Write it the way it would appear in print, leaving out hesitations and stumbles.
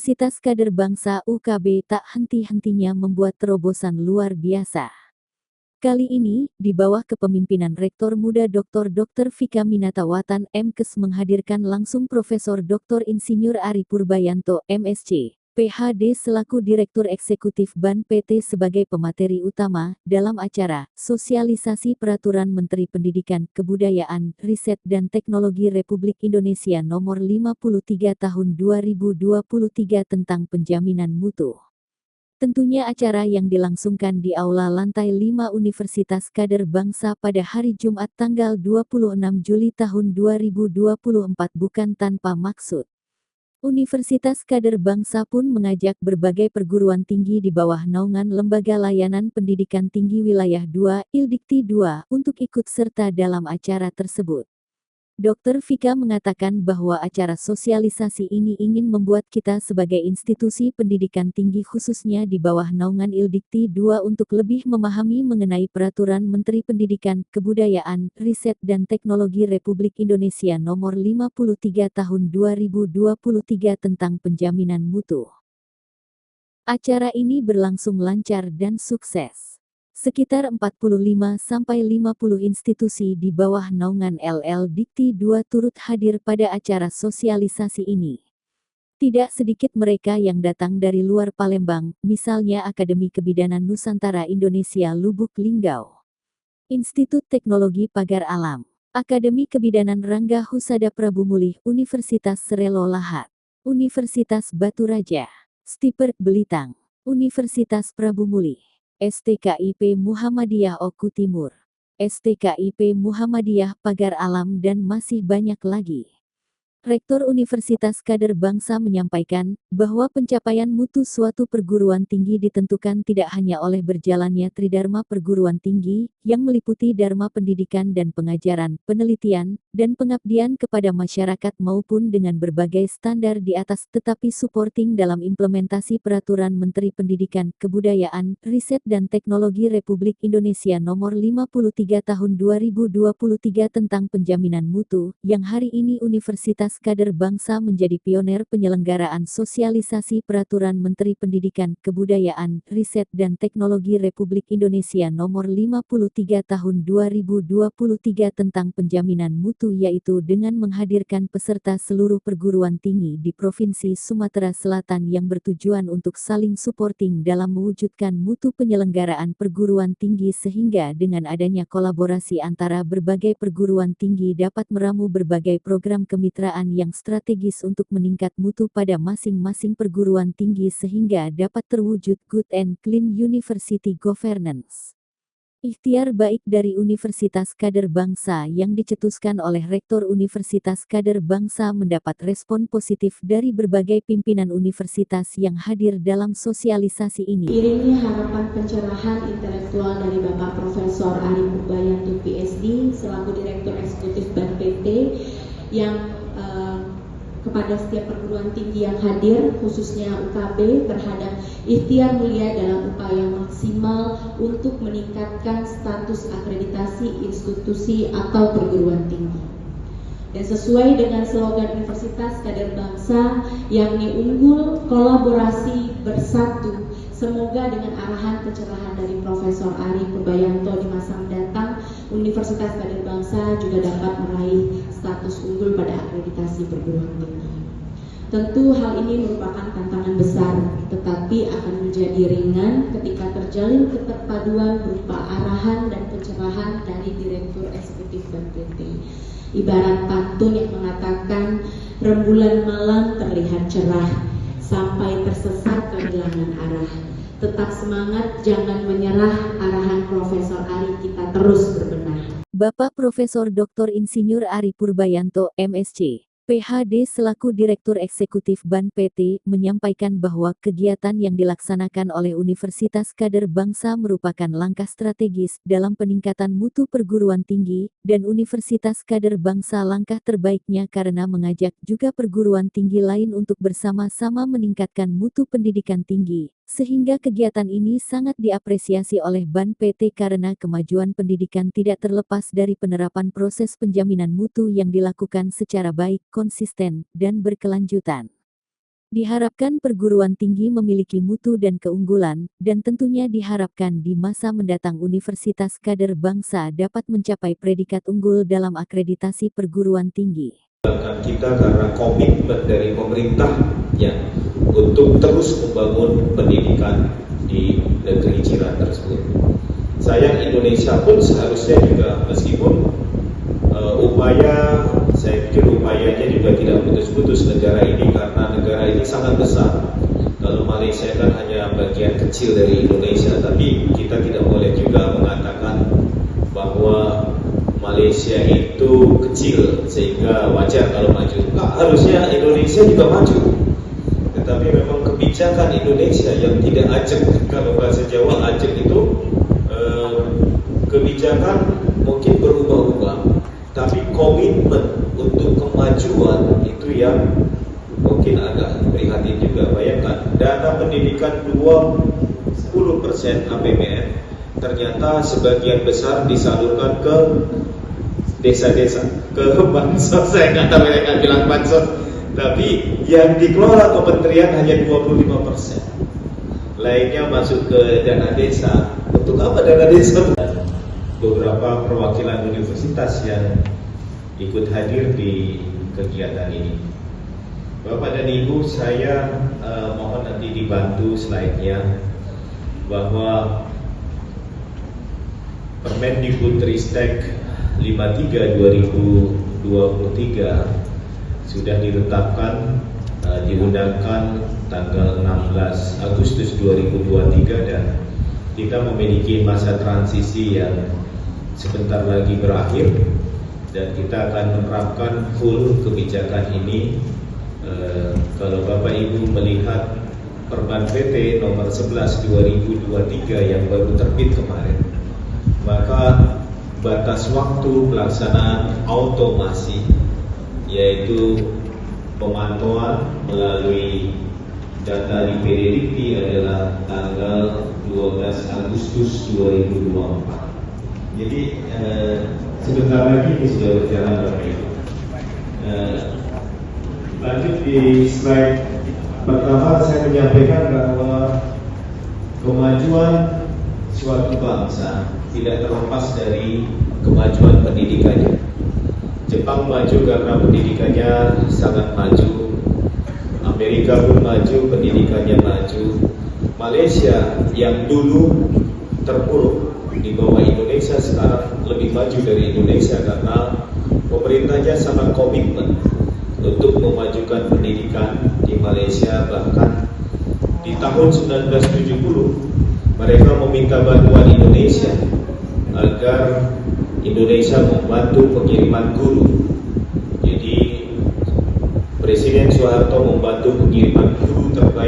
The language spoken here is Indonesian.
Universitas Kader Bangsa (UKB) tak henti-hentinya membuat terobosan luar biasa. Kali ini, di bawah kepemimpinan Rektor Muda Dr. Vika Minatawatan MKes menghadirkan langsung Profesor Dr. Insinyur Ari Purbayanto MSc, PhD selaku Direktur Eksekutif BAN PT sebagai pemateri utama dalam acara Sosialisasi Peraturan Menteri Pendidikan, Kebudayaan, Riset dan Teknologi Republik Indonesia Nomor 53 Tahun 2023 tentang penjaminan mutu. Tentunya acara yang dilangsungkan di Aula Lantai 5 Universitas Kader Bangsa pada hari Jumat tanggal 26 Juli tahun 2024 bukan tanpa maksud. Universitas Kader Bangsa pun mengajak berbagai perguruan tinggi di bawah naungan Lembaga Layanan Pendidikan Tinggi Wilayah 2, Ildikti 2, untuk ikut serta dalam acara tersebut. Dr. Vika mengatakan bahwa acara sosialisasi ini ingin membuat kita sebagai institusi pendidikan tinggi khususnya di bawah naungan Ildikti 2 untuk lebih memahami mengenai Peraturan Menteri Pendidikan, Kebudayaan, Riset dan Teknologi Republik Indonesia Nomor 53 Tahun 2023 tentang penjaminan mutu. Acara ini berlangsung lancar dan sukses. Sekitar 45-50 institusi di bawah naungan LL Dikti 2 turut hadir pada acara sosialisasi ini. Tidak sedikit mereka yang datang dari luar Palembang, misalnya Akademi Kebidanan Nusantara Indonesia Lubuk Linggau, Institut Teknologi Pagar Alam, Akademi Kebidanan Rangga Husada Prabu Mulih, Universitas Serelo Lahat, Universitas Batu Raja, Stiperk Belitang, Universitas Prabu Mulih, STKIP Muhammadiyah Oku Timur, STKIP Muhammadiyah Pagar Alam dan masih banyak lagi. Rektor Universitas Kader Bangsa menyampaikan bahwa pencapaian mutu suatu perguruan tinggi ditentukan tidak hanya oleh berjalannya tridharma perguruan tinggi, yang meliputi dharma pendidikan dan pengajaran, penelitian, dan pengabdian kepada masyarakat maupun dengan berbagai standar di atas, tetapi supporting dalam implementasi Peraturan Menteri Pendidikan, Kebudayaan, Riset dan Teknologi Republik Indonesia Nomor 53 Tahun 2023 tentang penjaminan mutu, yang hari ini Universitas Kader Bangsa menjadi pioner penyelenggaraan sosialisasi Peraturan Menteri Pendidikan, Kebudayaan, Riset dan Teknologi Republik Indonesia Nomor 53 Tahun 2023 tentang penjaminan mutu, yaitu dengan menghadirkan peserta seluruh perguruan tinggi di Provinsi Sumatera Selatan yang bertujuan untuk saling supporting dalam mewujudkan mutu penyelenggaraan perguruan tinggi sehingga dengan adanya kolaborasi antara berbagai perguruan tinggi dapat meramu berbagai program kemitraan yang strategis untuk meningkat mutu pada masing-masing perguruan tinggi sehingga dapat terwujud good and clean university governance. Ikhtiar baik dari Universitas Kader Bangsa yang dicetuskan oleh Rektor Universitas Kader Bangsa mendapat respon positif dari berbagai pimpinan universitas yang hadir dalam sosialisasi ini. Iringi harapan pencerahan intelektual dari Bapak Profesor Ari Purbayanto PhD selaku Direktur Eksekutif BAN PT yang kepada setiap perguruan tinggi yang hadir, khususnya UKB, terhadap ikhtiar mulia dalam upaya maksimal untuk meningkatkan status akreditasi institusi atau perguruan tinggi. Dan sesuai dengan slogan Universitas Kader Bangsa, yakni unggul, kolaborasi, bersatu, semoga dengan arahan pencerahan dari Profesor Ari Purbayanto di masa mendatang, Universitas Kader Bangsa juga dapat meraih status unggul pada akreditasi perguruan tinggi. Tentu hal ini merupakan tantangan besar, tetapi akan menjadi ringan ketika terjalin keterpaduan berupa arahan dan pencerahan dari Direktur Eksekutif BAN PT. Ibarat pantun yang mengatakan, rembulan malam terlihat cerah, sampai tersesat kehilangan arah. Tetap semangat, jangan menyerah, arahan Profesor Ari kita terus berbenah. Bapak Profesor Dr. Insinyur Ari Purbayanto, MSc, PhD selaku Direktur Eksekutif BAN PT, menyampaikan bahwa kegiatan yang dilaksanakan oleh Universitas Kader Bangsa merupakan langkah strategis dalam peningkatan mutu perguruan tinggi, dan Universitas Kader Bangsa langkah terbaiknya karena mengajak juga perguruan tinggi lain untuk bersama-sama meningkatkan mutu pendidikan tinggi, sehingga kegiatan ini sangat diapresiasi oleh BAN PT karena kemajuan pendidikan tidak terlepas dari penerapan proses penjaminan mutu yang dilakukan secara baik, konsisten, dan berkelanjutan. Diharapkan perguruan tinggi memiliki mutu dan keunggulan, dan tentunya diharapkan di masa mendatang universitas kader bangsa dapat mencapai predikat unggul dalam akreditasi perguruan tinggi. Kita karena komitmen dari pemerintah ya untuk terus membangun pendidikan di negeri jiran tersebut. Sayang Indonesia pun seharusnya juga meskipun saya pikir upayanya juga tidak putus-putus negara ini karena negara ini sangat besar. Kalau Malaysia kan hanya bagian kecil dari Indonesia, tapi kita tidak boleh juga mengatakan bahwa Malaysia itu kecil sehingga wajar kalau maju. Nah, harusnya Indonesia juga maju. Tetapi memang kebijakan Indonesia yang tidak ajak, kalau bahasa Jawa ajak itu kebijakan mungkin berubah-ubah. Tapi komitmen untuk kemajuan itu yang mungkin agak prihatin juga. Bayangkan, dana pendidikan 20% APBN ternyata sebagian besar disalurkan ke desa-desa, ke bansos. Saya nggak tahu mereka bilang bansos, tapi yang dikelola kementerian hanya 25%. Lainnya masuk ke dana desa. Untuk apa dana desa? Beberapa perwakilan universitas yang ikut hadir di kegiatan ini. Bapak dan Ibu, saya mohon nanti dibantu slide-nya bahwa Permendikbudristek 53 2023 sudah ditetapkan diundangkan tanggal 16 Agustus 2023 dan kita memiliki masa transisi yang sebentar lagi berakhir dan kita akan menerapkan full kebijakan ini. Kalau Bapak Ibu melihat Perban PT nomor 11 2023 yang baru terbit kemarin, maka batas waktu pelaksanaan automasi yaitu pemantauan melalui data di PDDikti adalah tanggal 12 Agustus 2024. Jadi sebentar lagi ini sudah berjalan Bapak Ibu. Lanjut di slide pertama, saya menyampaikan bahwa kemajuan suatu bangsa tidak terlepas dari kemajuan pendidikannya. Jepang maju karena pendidikannya sangat maju. Amerika pun maju, pendidikannya maju. Malaysia yang dulu terpuruk di bawah Indonesia sekarang lebih maju dari Indonesia karena pemerintahnya sangat komitmen untuk memajukan pendidikan di Malaysia. Bahkan di tahun 1970 mereka meminta bantuan Indonesia agar Indonesia membantu pengiriman guru. Jadi Presiden Soeharto membantu pengiriman guru terbaik